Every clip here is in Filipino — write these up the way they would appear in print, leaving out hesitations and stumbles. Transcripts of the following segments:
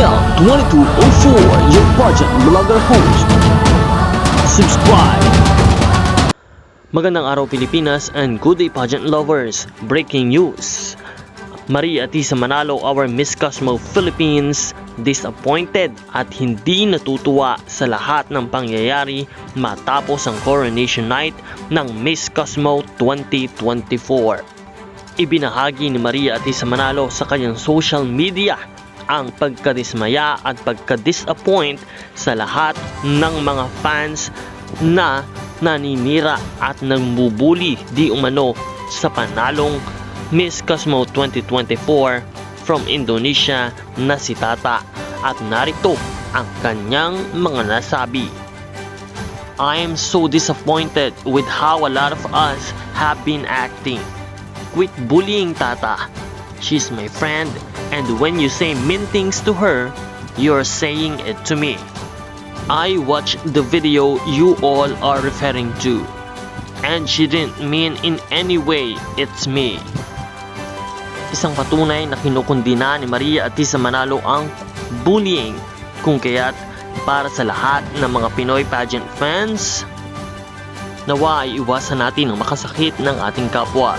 DL2204, your pageant vlogger host. Subscribe! Magandang araw Pilipinas and good day pageant lovers. Breaking news. Maria Atisa Manalo, our Miss Cosmo Philippines, disappointed at hindi natutuwa sa lahat ng pangyayari matapos ang coronation night ng Miss Cosmo 2024. Ibinahagi ni Maria Atisa Manalo sa kanyang social media ang pagkadismaya at pagkadisappoint sa lahat ng mga fans na naninira at nagbubuli di umano sa panalong Miss Cosmo 2024 from Indonesia na si Tata, at narito ang kanyang mga nasabi. I am so disappointed with how a lot of us have been acting. Quit bullying Tata. She's my friend, and when you say mean things to her, you're saying it to me. I watched the video you all are referring to, and she didn't mean in any way it's me. Isang patunay na kinukundina ni Maria Atisa Manalo ang bullying, kung kaya't para sa lahat ng mga Pinoy pageant fans, nawa ay iwasan natin ang makasakit ng ating kapwa.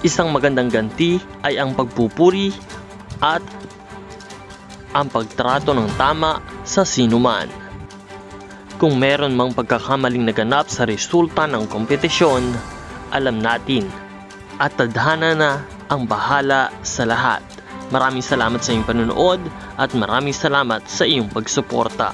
Isang magandang ganti ay ang pagpupuri at ang pagtrato ng tama sa sinuman. Kung meron mang pagkakamaling naganap sa resulta ng kompetisyon, alam natin at tadhana na ang bahala sa lahat. Maraming salamat sa iyong panonood at maraming salamat sa iyong pagsuporta.